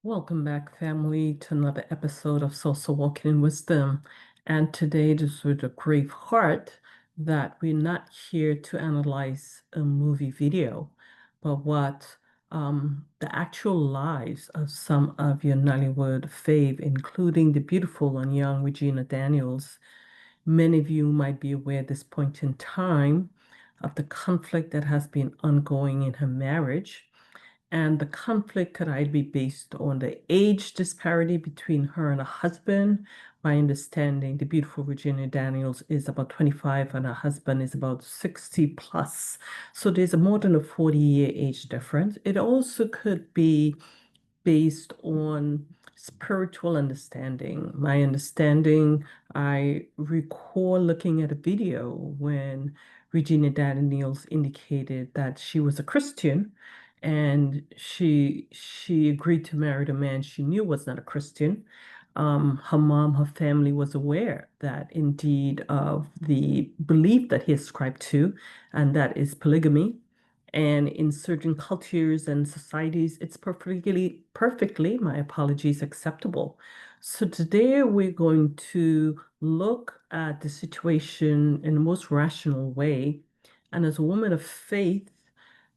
Welcome back, family, to another episode of Soso Walking in Wisdom. And today, it is with a grave heart that we're not here to analyze a movie video, but what the actual lives of some of your Nollywood fave, including the beautiful and young Regina Daniels. Many of you might be aware at this point in time of the conflict that has been ongoing in her marriage, and the conflict could either be based on the age disparity between her and her husband. My understanding, the beautiful Virginia Daniels is about 25 and her husband is about 60 plus. So there's a more than a 40-year age difference. It also could be based on spiritual understanding. My understanding, I recall looking at a video when Regina Daniels indicated that she was a Christian and she agreed to marry the man she knew was not a Christian. Her mom, her family was aware that indeed of the belief that he ascribed to, and that is polygamy. And in certain cultures and societies, it's perfectly, my apologies, acceptable. So today we're going to look at the situation in the most rational way. And as a woman of faith,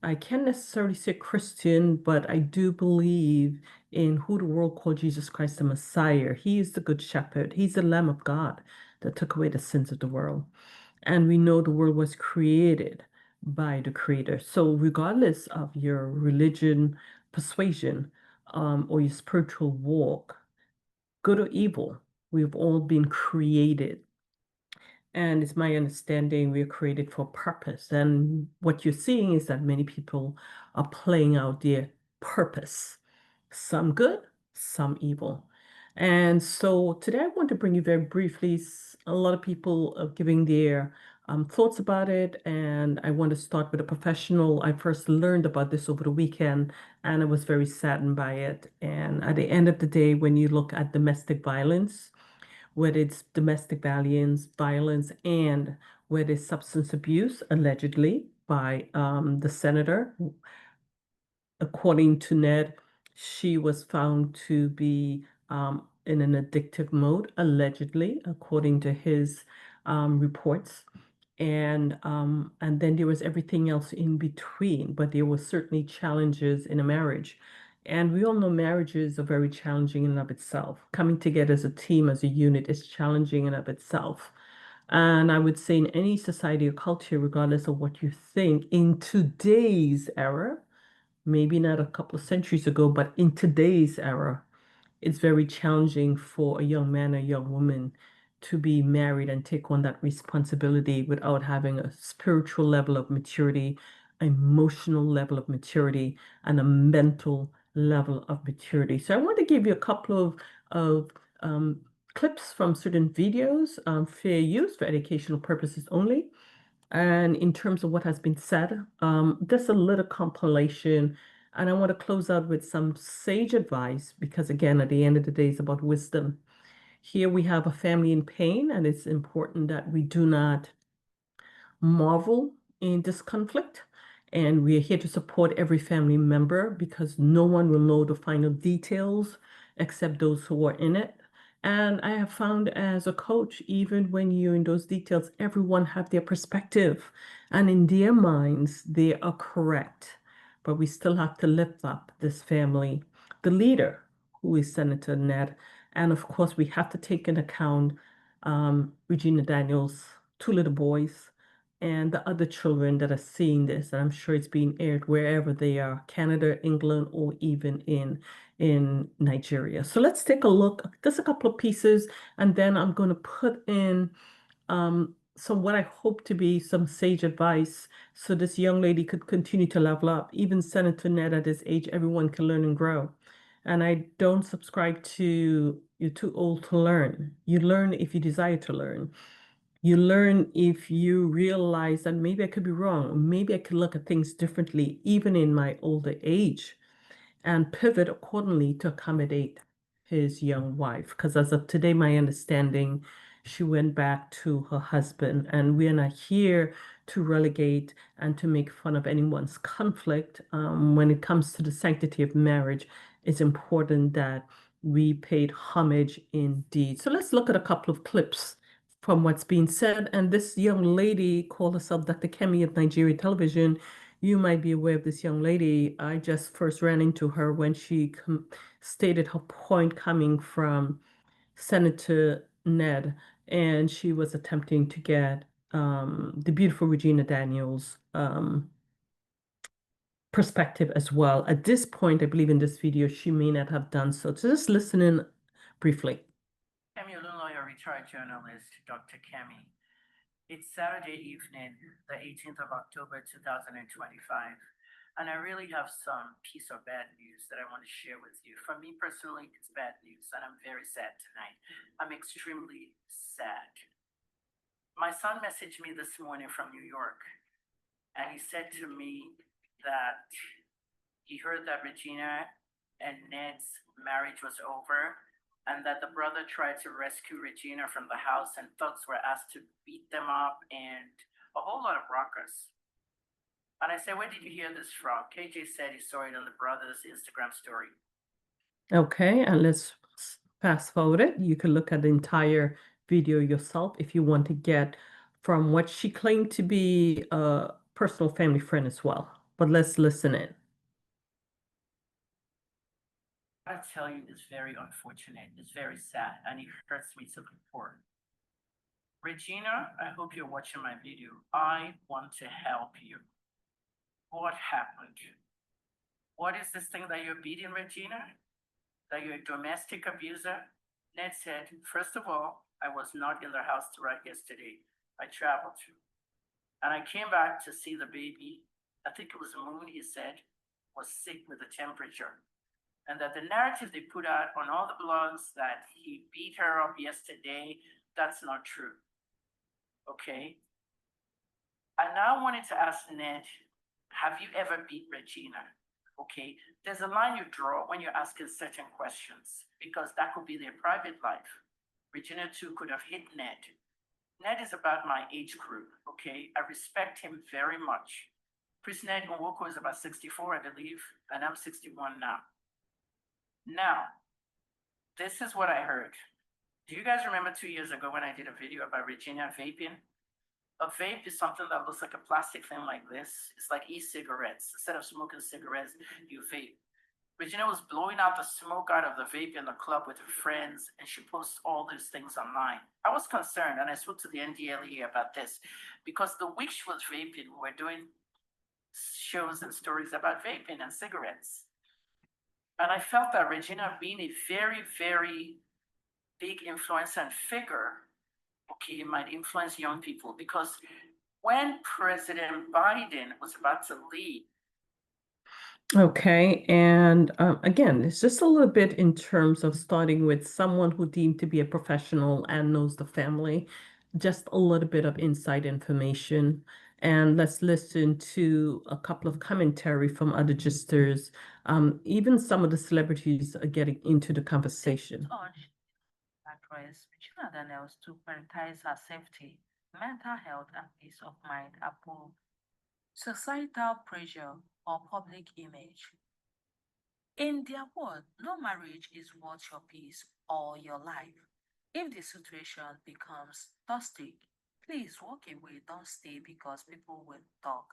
I can't necessarily say Christian, but I do believe in who the world called Jesus Christ the Messiah. He is the Good Shepherd. He's the Lamb of God that took away the sins of the world. And we know the world was created by the Creator. So, regardless of your religion, persuasion, or your spiritual walk, good or evil, we've all been created, and it's my understanding we're created for a purpose. And what you're seeing is that many people are playing out their purpose, some good, some evil. And so today I want to bring you very briefly, a lot of people are giving their thoughts about it. And I want to start with a professional. I first learned about this over the weekend and I was very saddened by it. And at the end of the day, when you look at domestic violence, whether it's domestic violence, and whether it's substance abuse, allegedly by the senator. According to Ned, she was found to be in an addictive mode, allegedly, according to his reports. And then there was everything else in between, but there were certainly challenges in a marriage. And we all know marriages are very challenging in and of itself. Coming together as a team, as a unit, is challenging in and of itself. And I would say in any society or culture, regardless of what you think, in today's era, maybe not a couple of centuries ago, but in today's era, it's very challenging for a young man or young woman to be married and take on that responsibility without having a spiritual level of maturity, emotional level of maturity, and a mental level of maturity. So I want to give you a couple of clips from certain videos, fair use for educational purposes only. And in terms of what has been said, just a little compilation. And I want to close out with some sage advice because, again, at the end of the day, it's about wisdom. Here we have a family in pain, and it's important that we do not marvel in this conflict. And we are here to support every family member because no one will know the final details except those who are in it. And I have found as a coach, even when you're in those details, everyone have their perspective. And in their minds, they are correct. But we still have to lift up this family, the leader, who is Senator Ned. And of course, we have to take into account Regina Daniels, two little boys, and the other children that are seeing this. And I'm sure it's being aired wherever they are, Canada, England, or even in Nigeria. So let's take a look. Just a couple of pieces, and then I'm going to put in some what I hope to be some sage advice so this young lady could continue to level up. Even Senator Ned at this age, everyone can learn and grow. And I don't subscribe to you're too old to learn. You learn if you desire to learn. You learn if you realize that maybe I could be wrong. Maybe I could look at things differently, even in my older age, and pivot accordingly to accommodate his young wife. Because as of today, my understanding, she went back to her husband, and we are not here to relegate and to make fun of anyone's conflict when it comes to the sanctity of marriage. it's important that we paid homage indeed. So let's look at a couple of clips from what's being said. And this young lady called herself Dr. Kemi of Nigeria Television. You might be aware of this young lady. I just first ran into her when she stated her point coming from Senator Ned, and she was attempting to get the beautiful Regina Daniels perspective as well. At this point, I believe in this video, she may not have done so. So just listen in briefly. Kemi lawyer, retired journalist, Dr. Kemi. It's Saturday evening, the 18th of October, 2025, and I really have some piece of bad news that I want to share with you. For me personally, it's bad news, and I'm very sad tonight. I'm extremely sad. My son messaged me this morning from New York, and he said to me that he heard that Regina and Ned's marriage was over, and that the brother tried to rescue Regina from the house, and thugs were asked to beat them up, and a whole lot of ruckus. And I said, where did you hear this from? KJ said he saw it on the brother's Instagram story. Okay, and let's fast forward it. You can look at the entire video yourself if you want to get from what she claimed to be a personal family friend as well. But let's listen in. I tell you, it's very unfortunate. It's very sad, and it hurts me to the core. Regina, I hope you're watching my video. I want to help you. What happened? What is this thing that you're beating, Regina? That you're a domestic abuser? Ned said, first of all, I was not in the house throughout yesterday. I traveled. And I came back to see the baby. I think it was Moon, he said, was sick with a temperature. And that the narrative they put out on all the blogs that he beat her up yesterday, that's not true. Okay? I now wanted to ask Ned, have you ever beat Regina? Okay, there's a line you draw when you're asking certain questions, because that could be their private life. Regina too could have hit Ned. Ned is about my age group, okay? I respect him very much. Chris Ned Nwoko is about 64, I believe, and I'm 61 now. Now, this is what I heard. Do you guys remember 2 years ago when I did a video about Regina vaping? A vape is something that looks like a plastic thing like this. It's like e-cigarettes. Instead of smoking cigarettes, you vape. Regina was blowing out the smoke out of the vape in the club with her friends, and she posts all these things online. I was concerned, and I spoke to the NDLEA about this, because the week she was vaping, we were doing shows and stories about vaping and cigarettes. And I felt that Regina, being a very, very big influencer and figure, okay, it might influence young people, because when President Biden was about to leave. Okay, and again, it's just a little bit in terms of starting with someone who deemed to be a professional and knows the family, just a little bit of inside information. And let's listen to a couple of commentary from other gisters. Even some of the celebrities are getting into the conversation. Actress Regina Daniels to prioritize her safety, mental health, and peace of mind above societal pressure or public image. In their word, no marriage is worth your peace or your life. If the situation becomes toxic, please walk away, don't stay because people will talk.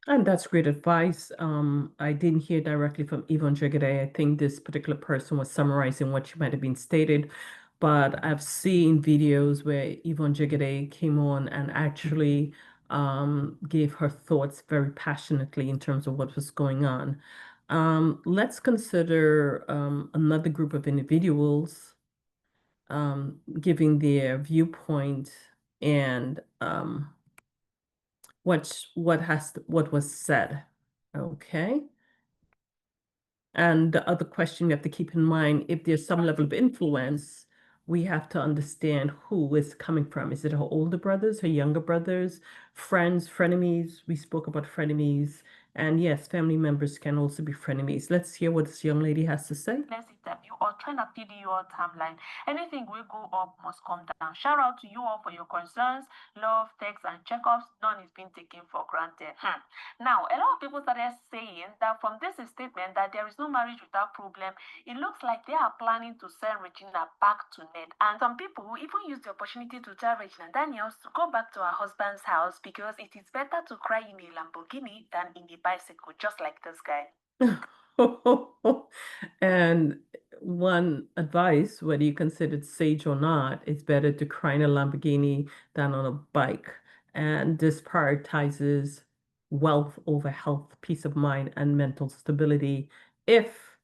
And that's great advice. I didn't hear directly from Yvonne Jagade. I think this particular person was summarizing what she might have been stated, but I've seen videos where Yvonne Jagade came on and actually gave her thoughts very passionately in terms of what was going on. Let's consider another group of individuals giving their viewpoint and what was said. Okay. And the other question we have to keep in mind, if there's some level of influence, we have to understand who is coming from. Is it her older brothers, her younger brothers, friends, frenemies? We spoke about frenemies. And yes, family members can also be frenemies. Let's hear what this young lady has to say. Let's interview or trying to feed you your timeline. Anything will go up must come down. Shout out to you all for your concerns, love, texts, and checkups. None is being taken for granted. Now, a lot of people started saying that from this statement that there is no marriage without problem, it looks like they are planning to send Regina back to Ned. And some people will even use the opportunity to tell Regina Daniels to go back to her husband's house because it is better to cry in a Lamborghini than in a bicycle, just like this guy. And one advice, whether you consider it sage or not, it's better to cry in a Lamborghini than on a bike. And this prioritizes wealth over health, peace of mind, and mental stability if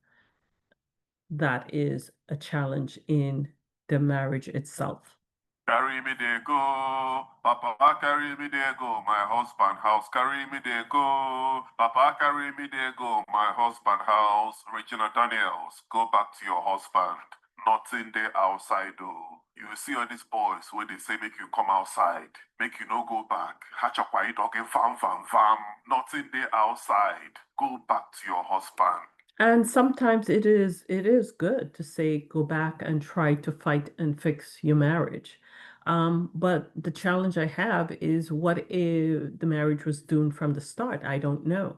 that is a challenge in the marriage itself. Carry me there go, Papa carry me there go, my husband house. Carry me there go, Papa carry me there go, my husband house. Regina Daniels, go back to your husband. Nothing there outside though. You see all these boys when they say make you come outside, make you no go back. Hatch a quiet dog and fam. Nothing there outside. Go back to your husband. And sometimes it is good to say go back and try to fight and fix your marriage. But the challenge I have is what if the marriage was doomed from the start? I don't know.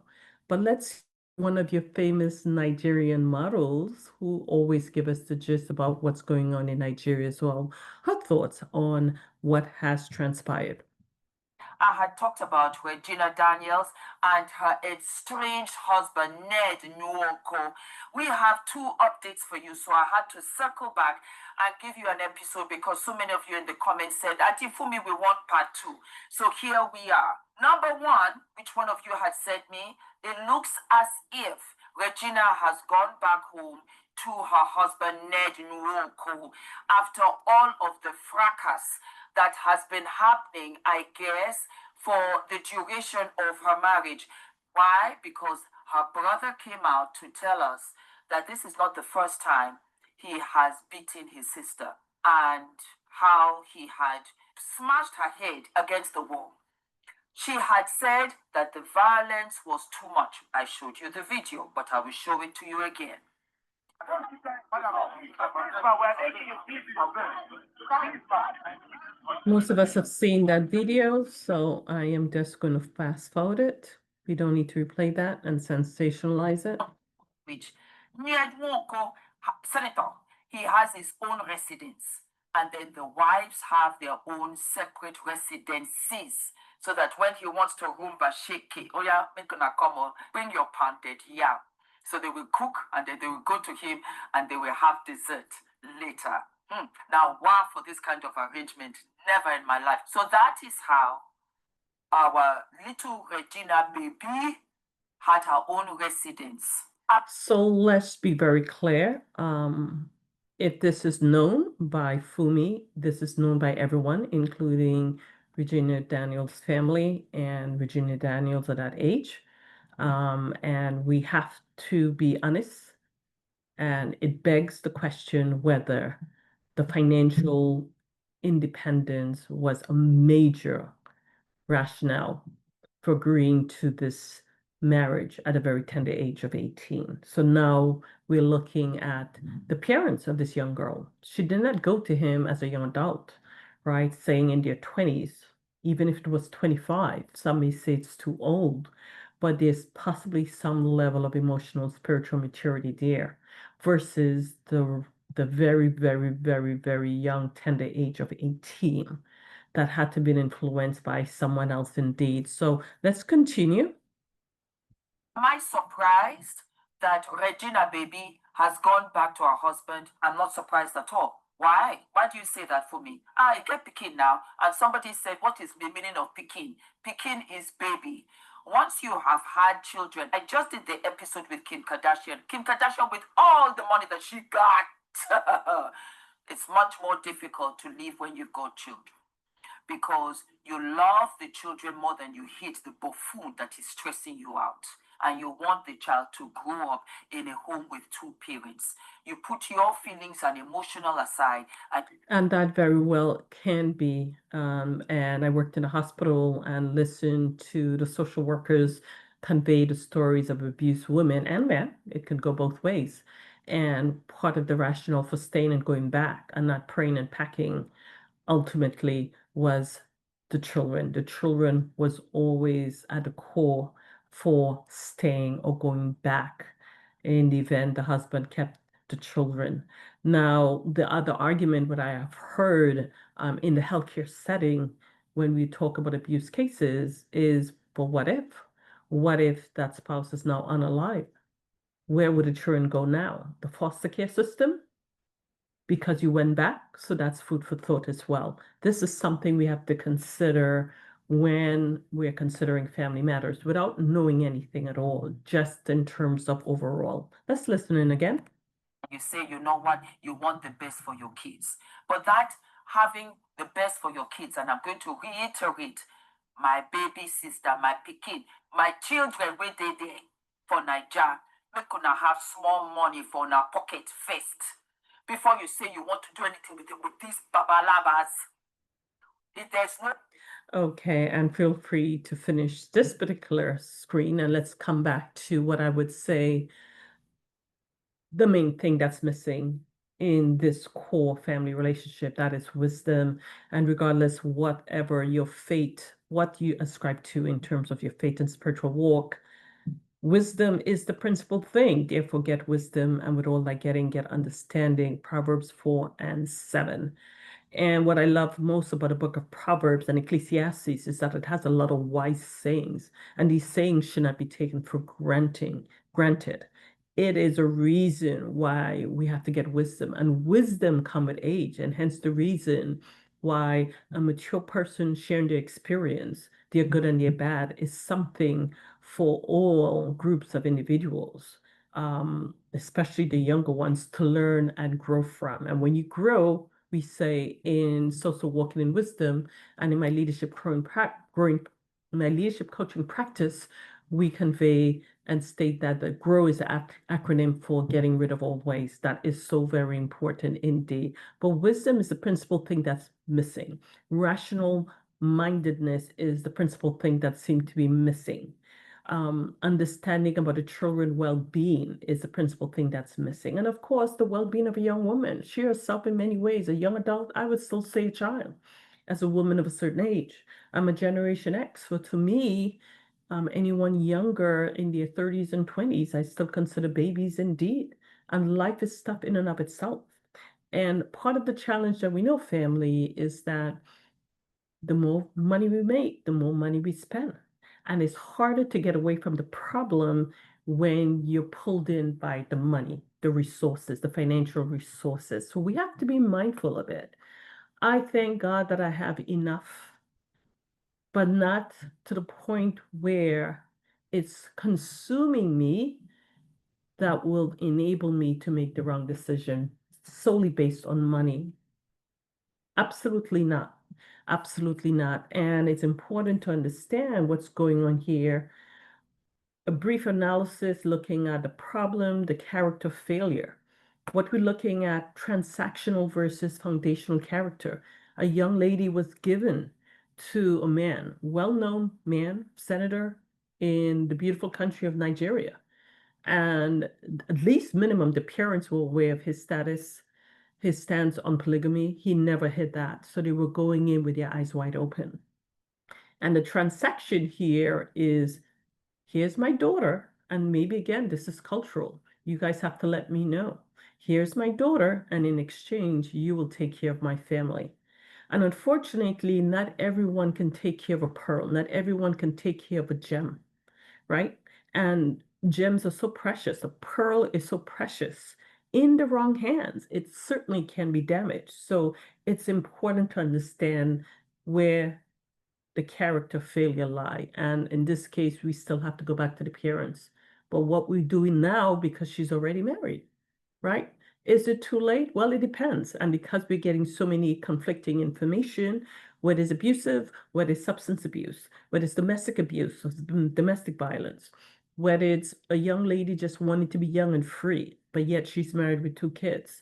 But let's one of your famous Nigerian models who always give us the gist about what's going on in Nigeria as well. Her thoughts on what has transpired. I had talked about Regina Daniels and her estranged husband, Ned Nwoko. We have two updates for you, so I had to circle back and give you an episode because so many of you in the comments said, Auntie Fumi, we want part two. So here we are. Number one, which one of you had said me, it looks as if Regina has gone back home to her husband, Ned Nwoko, after all of the fracas that has been happening, I guess, for the duration of her marriage. Why? Because her brother came out to tell us that this is not the first time he has beaten his sister and how he had smashed her head against the wall. She had said that the violence was too much. I showed you the video, but I will show it to you again. Most of us have seen that video, so I am just going to fast forward it. We don't need to replay that and sensationalize it. Which Nyadwoko, Senator, he has his own residence, and then the wives have their own separate residencies. So that when he wants to rumba shake, oh yeah, make gonna come on, bring your pounded yam. So they will cook and then they will go to him and they will have dessert later. Now, wow, for this kind of arrangement, never in my life. So that is how our little Regina baby had her own residence. So let's be very clear. If this is known by Fumi, this is known by everyone, including Regina Daniels' family and Regina Daniels at that age. And we have to be honest, and it begs the question whether the financial independence was a major rationale for agreeing to this marriage at a very tender age of 18. So now we're looking at the parents of this young girl. She did not go to him as a young adult, right? Saying in their 20s, even if it was 25, some may say it's too old, but there's possibly some level of emotional, spiritual maturity there versus the very, very, very, very young, tender age of 18 that had to be influenced by someone else indeed. So let's continue. Am I surprised that Regina baby has gone back to her husband? I'm not surprised at all. Why? Why do you say that for me? I get Pekin now, and somebody said, what is the meaning of Pekin? Pekin is baby. Once you have had children, I just did the episode with Kim Kardashian. Kim Kardashian, with all the money that she got, it's much more difficult to live when you've got children because you love the children more than you hate the buffoon that is stressing you out. And you want the child to grow up in a home with two parents. You put your feelings and emotional aside. And that very well can be. And I worked in a hospital and listened to the social workers convey the stories of abused women and men. It can go both ways. And part of the rationale for staying and going back and not praying and packing ultimately was the children. The children was always at the core for staying or going back in the event the husband kept the children. Now, the other argument what I have heard in the healthcare setting when we talk about abuse cases is, but what if? What if that spouse is now unalive? Where would the children go now? The foster care system? Because you went back. So that's food for thought as well. This is something we have to consider when we're considering family matters without knowing anything at all, just in terms of overall. Let's listen in again. You say, you know what, you want the best for your kids. But that having the best for your kids, and I'm going to reiterate, my baby sister, my pikin, my children, where they for Nigeria, make gonna have small money for our pocket first before you say you want to do anything with these babalabas. If there's no Okay, and feel free to finish this particular screen and let's come back to what I would say the main thing that's missing in this core family relationship, that is wisdom. And regardless whatever your fate, what you ascribe to in terms of your faith and spiritual walk, wisdom is the principal thing. Therefore, get wisdom, and with all that getting, get understanding. Proverbs 4 and 7. And what I love most about the book of Proverbs and Ecclesiastes is that it has a lot of wise sayings, and these sayings should not be taken for granted. It is a reason why we have to get wisdom, and wisdom comes with age, and hence the reason why a mature person sharing their experience, their good and their bad, is something for all groups of individuals, especially the younger ones, to learn and grow from. And when you grow, we say in Soso Walking in Wisdom and in my my leadership coaching practice, we convey and state that the GROW is an acronym for getting rid of old ways. That is so very important indeed. But wisdom is the principal thing that's missing. Rational mindedness is the principal thing that seems to be missing. Understanding about the children well-being is the principal thing that's missing. And of course, the well-being of a young woman. She herself in many ways, a young adult, I would still say a child, as a woman of a certain age. I'm a Generation X, so to me, anyone younger in their 30s and 20s, I still consider babies indeed. And life is tough in and of itself. And part of the challenge that we know, family, is that the more money we make, the more money we spend. And it's harder to get away from the problem when you're pulled in by the money, the resources, the financial resources. So we have to be mindful of it. I thank God that I have enough, but not to the point where it's consuming me that will enable me to make the wrong decision solely based on money. Absolutely not. Absolutely not. And it's important to understand what's going on here. A brief analysis looking at the problem, the character failure. What we're looking at, transactional versus foundational character. A young lady was given to a man, well-known man, senator in the beautiful country of Nigeria. And at least minimum, the parents were aware of his status, his stance on polygamy. He never hid that. So they were going in with their eyes wide open. And the transaction here is, here's my daughter. And maybe again, this is cultural. You guys have to let me know. Here's my daughter. And in exchange, you will take care of my family. And unfortunately, not everyone can take care of a pearl. Not everyone can take care of a gem, right? And gems are so precious. A pearl is so precious. In the wrong hands, it certainly can be damaged. So it's important to understand where the character failure lie. And in this case, we still have to go back to the parents. But what we're doing now, because she's already married, right? Is it too late? Well, it depends. And because we're getting so many conflicting information, whether it's abusive, whether it's substance abuse, whether it's domestic abuse, or domestic violence, whether it's a young lady just wanting to be young and free, but yet she's married with 2 kids.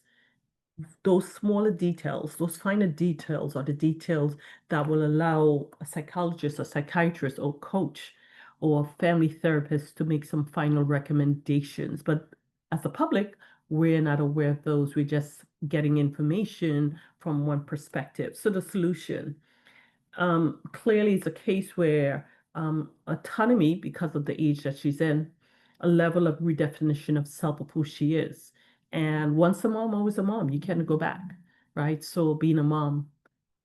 Those smaller details, those finer details are the details that will allow a psychologist, a psychiatrist, or coach, or a family therapist to make some final recommendations. But as the public, we're not aware of those. We're just getting information from one perspective. So the solution clearly is a case where autonomy, because of the age that she's in, a level of redefinition of self of who she is. And once a mom, always a mom. You can't go back, right? So being a mom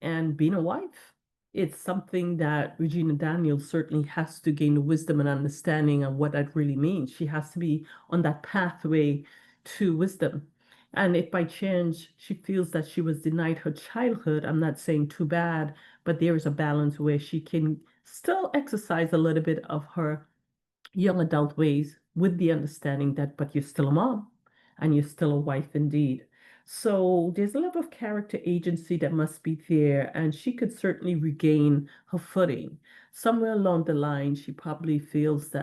and being a wife, it's something that Regina Daniels certainly has to gain the wisdom and understanding of what that really means. She has to be on that pathway to wisdom. And if by chance she feels that she was denied her childhood, I'm not saying too bad, but there is a balance where she can still exercise a little bit of her young adult ways with the understanding that, but you're still a mom and you're still a wife indeed. So there's a level of character agency that must be there, and she could certainly regain her footing. Somewhere along the line, she probably feels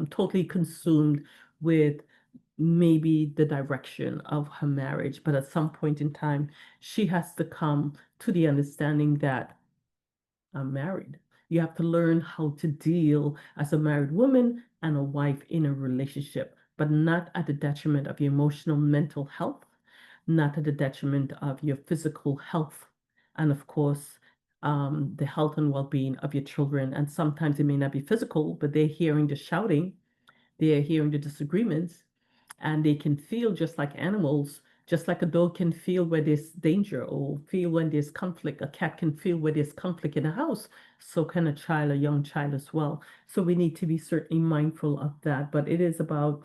totally consumed with maybe the direction of her marriage, but at some point in time, she has to come to the understanding that I'm married. You have to learn how to deal as a married woman and a wife in a relationship, but not at the detriment of your emotional, mental health, not at the detriment of your physical health, and of course, the health and well-being of your children. And sometimes it may not be physical, but they're hearing the shouting, they're hearing the disagreements, and they can feel just like animals, just like a dog can feel where there's danger or feel when there's conflict. A cat can feel where there's conflict in a house. So can a child, a young child as well. So we need to be certainly mindful of that. But it is about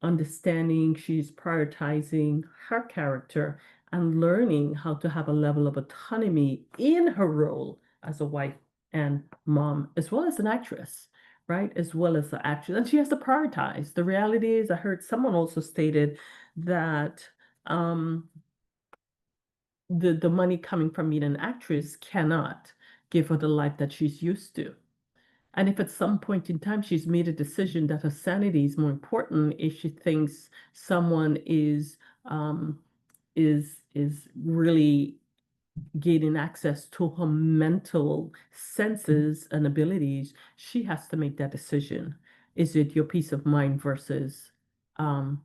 understanding she's prioritizing her character and learning how to have a level of autonomy in her role as a wife and mom, as well as an actress, right? As well as the actress. And she has to prioritize. The reality is, I heard someone also stated that um, the money coming from being an actress cannot give her the life that she's used to. And if at some point in time she's made a decision that her sanity is more important, if she thinks someone um, is really gaining access to her mental senses and abilities, she has to make that decision. Is it your peace of mind versus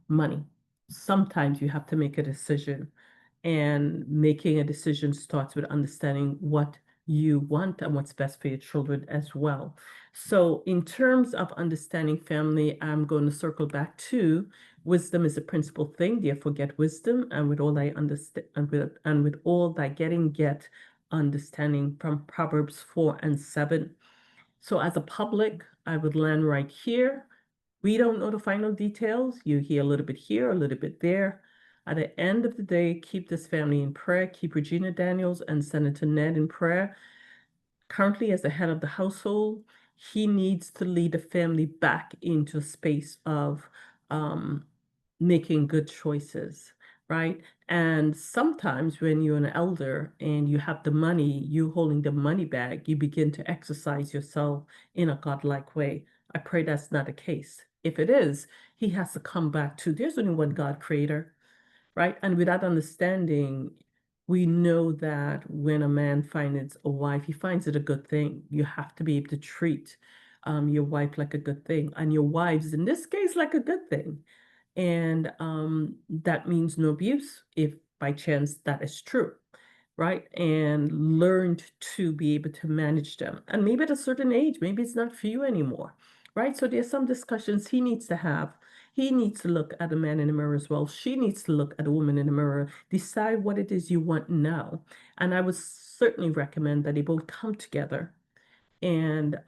money? Sometimes you have to make a decision, and making a decision starts with understanding what you want and what's best for your children as well. So, in terms of understanding family, I'm going to circle back to wisdom is a principal thing, therefore get wisdom, and with all thy understand and with all thy getting, get understanding from Proverbs 4 and 7. So as a public, I would land right here. We don't know the final details. You hear a little bit here, a little bit there. At the end of the day, keep this family in prayer. Keep Regina Daniels and Senator Ned in prayer. Currently, as the head of the household, he needs to lead the family back into a space of um, making good choices, right? And sometimes when you're an elder and you have the money, you holding the money bag, you begin to exercise yourself in a godlike way. I pray that's not the case. If it is, he has to come back to there's only one God creator, right? And with that understanding, we know that when a man finds a wife, he finds it a good thing. You have to be able to treat your wife like a good thing, and your wives, in this case, like a good thing. And that means no abuse if by chance that is true, right? And learned to be able to manage them. And maybe at a certain age, maybe it's not for you anymore, right? So there's some discussions he needs to have. He needs to look at a man in the mirror as well. She needs to look at a woman in the mirror, decide what it is you want now. And I would certainly recommend that they both come together and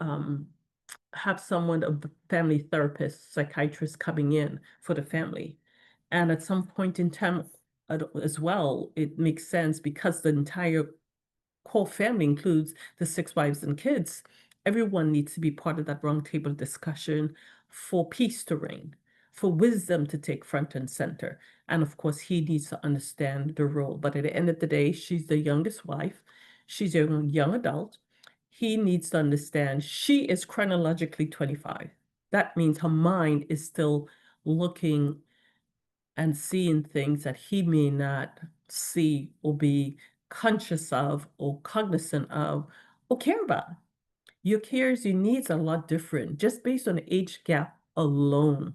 have someone, a family therapist, psychiatrist coming in for the family. And at some point in time as well, it makes sense because the entire core family includes the six wives and kids. Everyone needs to be part of that roundtable discussion for peace to reign, for wisdom to take front and center. And of course, he needs to understand the role. But at the end of the day, she's the youngest wife. She's a young adult. He needs to understand she is chronologically 25. That means her mind is still looking and seeing things that he may not see or be conscious of or cognizant of or care about. Your cares, your needs are a lot different just based on the age gap alone.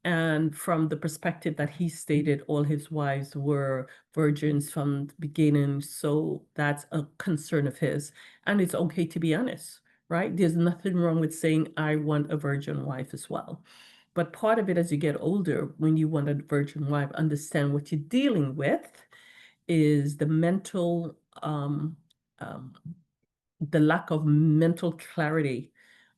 And from the perspective that he stated, all his wives were virgins from the beginning. So that's a concern of his. And it's okay to be honest, right? There's nothing wrong with saying, I want a virgin wife as well. But part of it, as you get older, when you want a virgin wife, understand what you're dealing with is the mental, um, the lack of mental clarity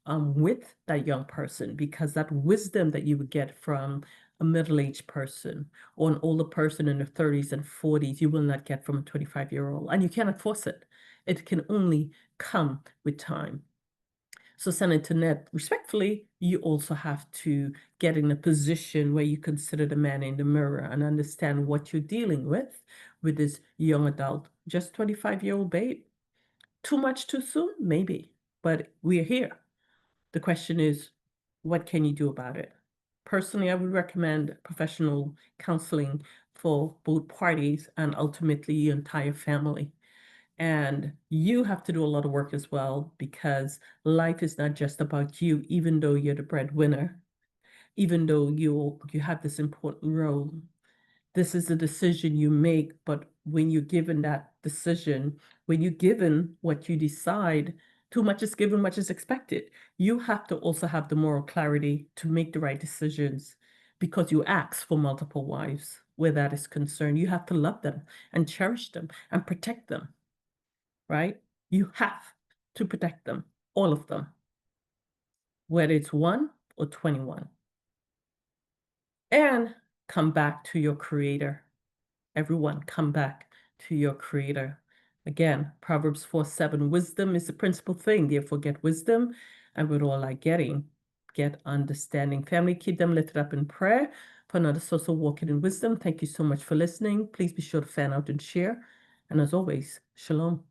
with that young person, because that wisdom that you would get from a middle-aged person or an older person in their 30s and 40s, you will not get from a 25-year-old, and you cannot force it. It can only come with time. So, Senator Ned, respectfully, you also have to get in a position where you consider the man in the mirror and understand what you're dealing with this young adult, just 25-year-old babe. Too much too soon? Maybe, but we're here. The question is, what can you do about it? Personally, I would recommend professional counseling for both parties and ultimately your entire family. And you have to do a lot of work as well, because life is not just about you, even though you're the breadwinner, even though you have this important role. This is a decision you make, but when you're given that decision, when you're given what you decide, too much is given, much is expected. You have to also have the moral clarity to make the right decisions, because you ask for multiple wives where that is concerned. You have to love them and cherish them and protect them, right? You have to protect them, all of them, whether it's 1 or 21. And come back to your creator. Everyone, come back to your creator. Again, Proverbs 4:7, wisdom is the principal thing. Therefore, get wisdom, and with all I getting, get understanding. Family, keep them lifted up in prayer for another Soso Walking in Wisdom. Thank you so much for listening. Please be sure to fan out and share. And as always, shalom.